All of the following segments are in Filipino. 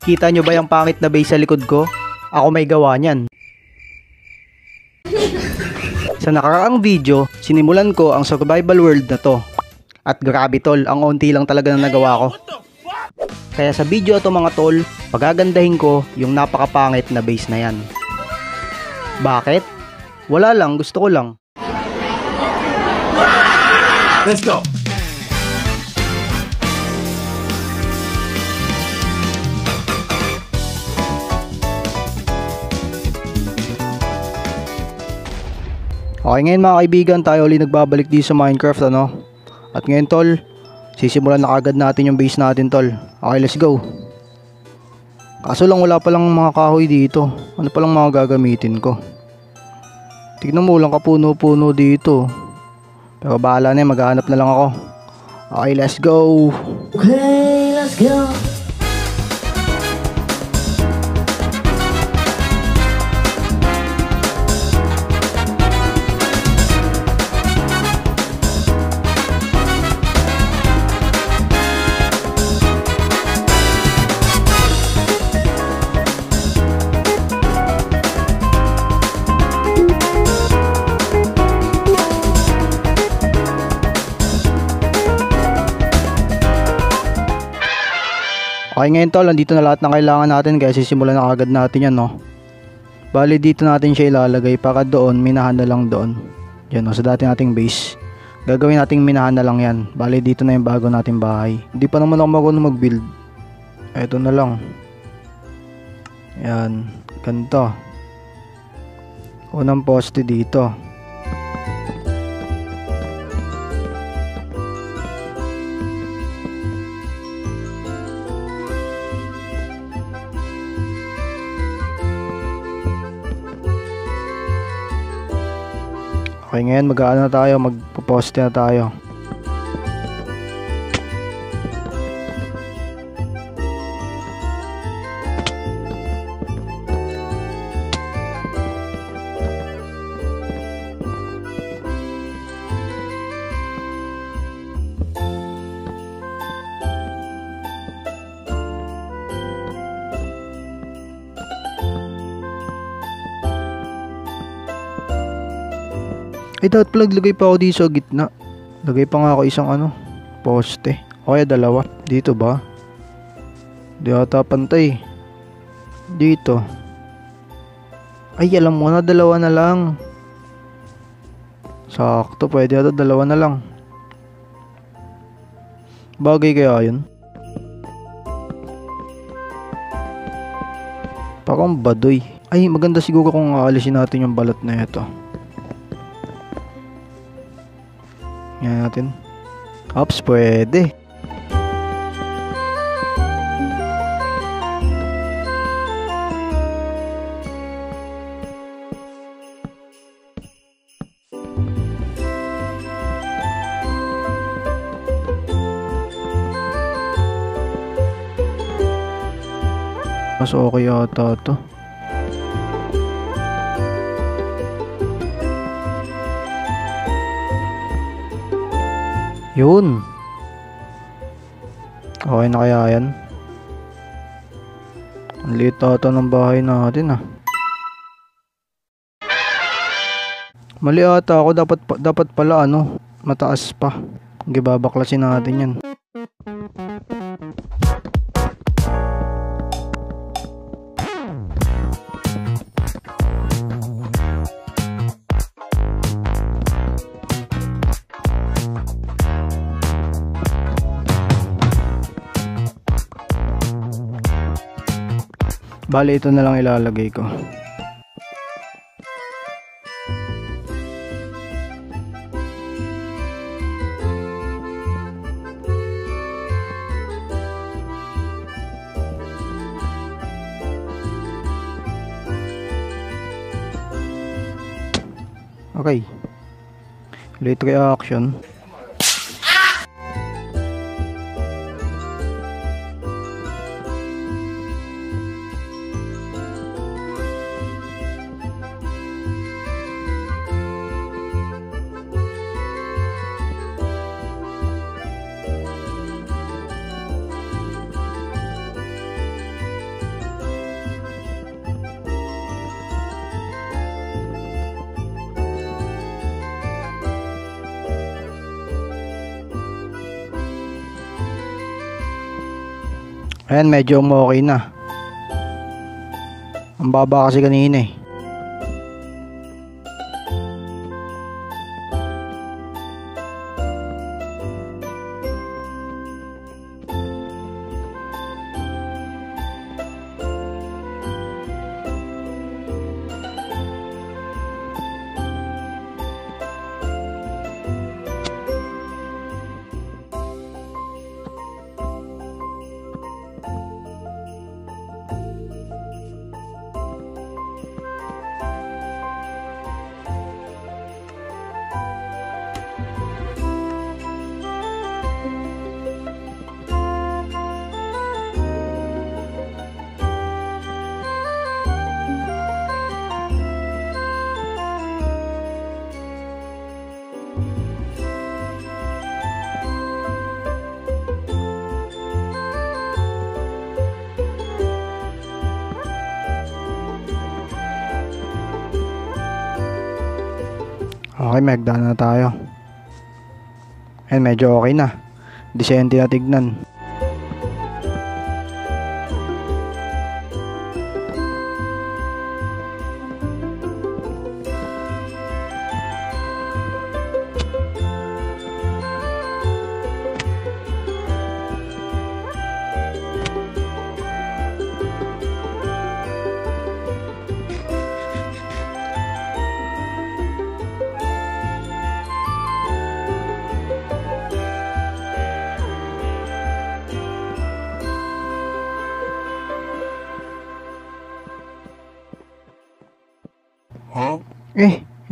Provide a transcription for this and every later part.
Kita nyo ba yung pangit na base sa likod ko? Ako may gawa niyan. Sa nakaraang video, sinimulan ko ang survival world na to. At grabe tol, ang unti lang talaga na nagawa ko. Kaya sa video ito mga tol, pagagandahin ko yung napakapangit na base na yan. Bakit? Wala lang, gusto ko lang. Let's go! Okay, ngayon mga kaibigan, tayo ulit nagbabalik dito sa Minecraft, ano? At ngayon tol, sisimulan na kagad natin yung base natin tol. Okay, let's go. Kaso lang wala palang mga kahoy dito. Ano palang mga gagamitin ko? Tignan mo, lang kapuno-puno dito. Pero bahala na, maghahanap na lang ako. Okay, let's go. Okay, let's go. Okay, ngayon tol, nandito na lahat ng kailangan natin kaya sisimulan na agad natin yan, no? Bali dito natin siya ilalagay para doon, minahan na lang doon. Yan, no, sa dati nating base. Gagawin nating minahan na lang yan. Bali dito na yung bago nating bahay. Hindi pa naman ako marunong mag-build. Eto na lang. Yan, ganito. Unang poste dito. Okay, ngayon mag-aano na tayo, magpo-poste na tayo. Ay, dapat pala lagay pa ako dito sa gitna. Lagay pa nga ako isang poste. O kaya dalawa. Dito ba? Di ata pantay. Dito. Ay, alam mo na, dalawa na lang. Sakto, pwede ata dalawa na lang. Bagay kaya yun? Parang badoy. Ay, maganda siguro kung aalisin natin yung balat na ito. Yan natin. Ops, pwede. Mas okay yata to. Yun. Okay na kaya yan? Ang liit ata ng bahay natin Mali ata ako, dapat pala mataas pa. Gibabaklasin natin yan. Bali, ito na lang ilalagay ko. Okay. Late reaction. Ayan, medyo okay na. Ang baba kasi kanina eh. Okay, magdaan na tayo. Ayan, medyo okay na. Decente na tignan.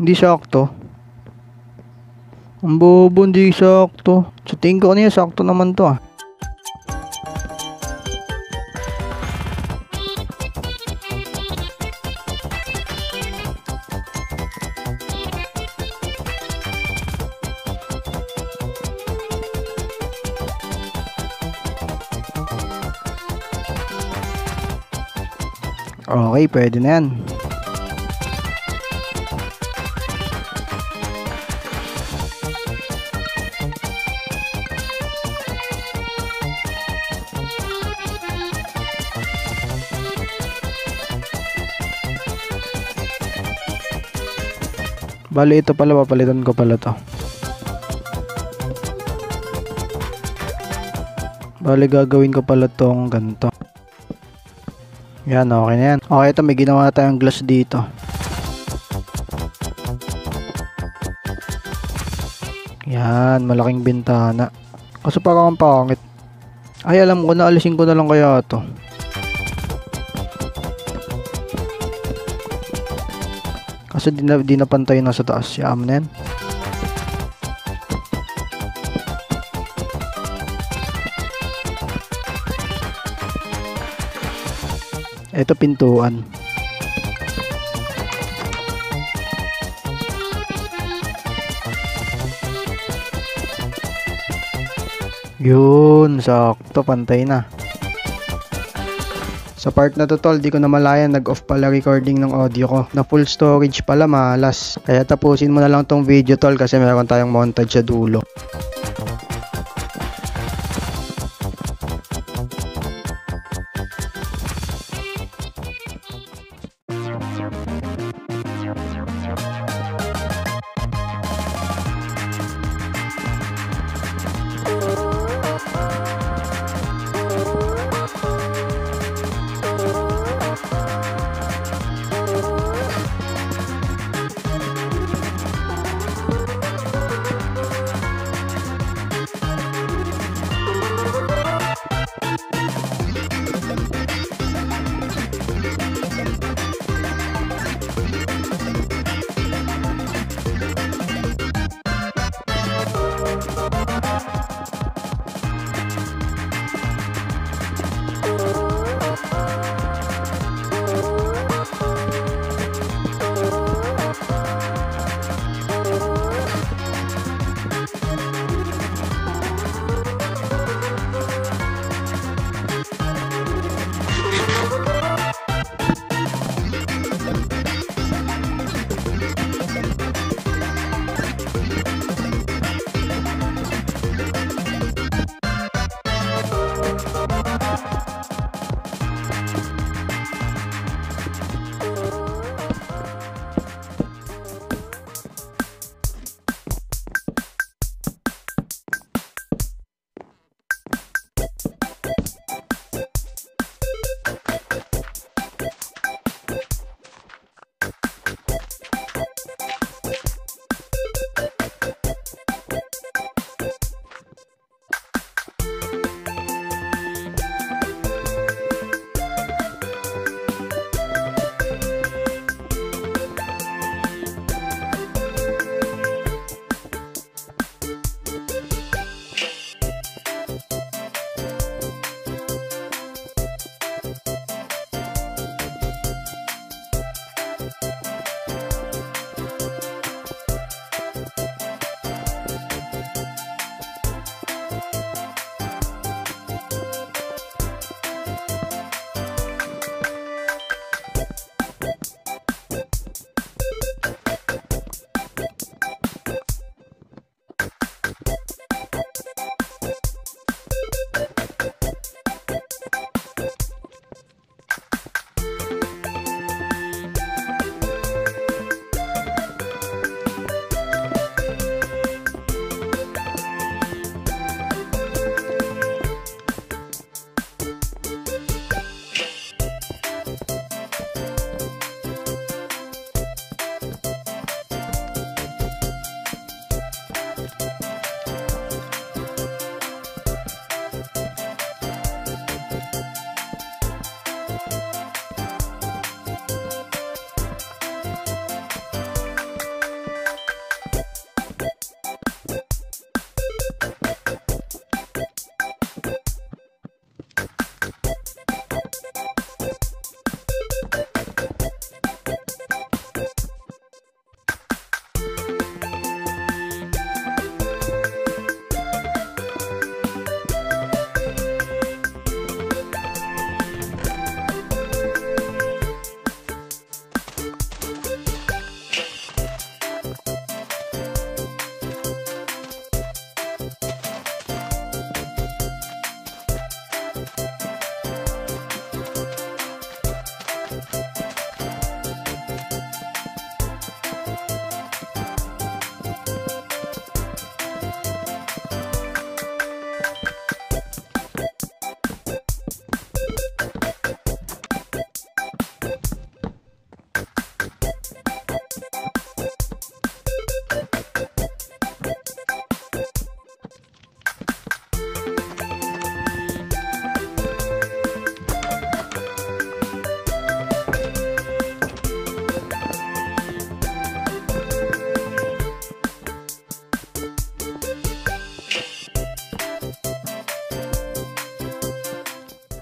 Hindi sakto. Ang bobo, hindi sakto. Sa tingin ko kanina, sakto naman to ah. Okay, pwede na yan. Bali, ito pala, papalitan ko pala to. Bali, gagawin ko pala tong ganito. Yan, okay na yan. Okay, ito, may ginawa tayong glass dito. Yan, malaking bintana. Kaso parang ang pangit. Ay, alam ko na, alisin ko na lang kaya to. Kasi di na pantay na sa taas. Yaman na yan. Ito pintuan. Yun, sakto, pantay na. Sa part na to tol, di ko na malayan, nag-off pala recording ng audio ko. Na full storage pala, malas. Kaya tapusin mo na lang tong video tol kasi meron tayong montage sa dulo.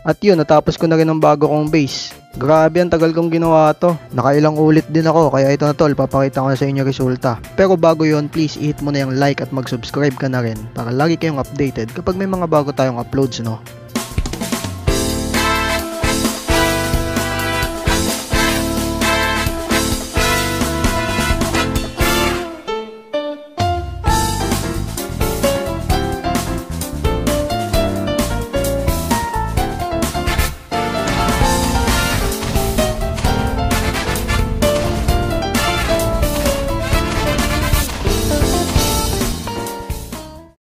At yun, natapos ko na rin ang bago kong base. Grabe, ang tagal kong ginawa to. Nakailang ulit din ako, kaya ito na tol, papakita ko na sa inyo resulta. Pero bago yun, please hit mo na yung like at mag-subscribe ka na rin para lagi kayong updated kapag may mga bago tayong uploads, no?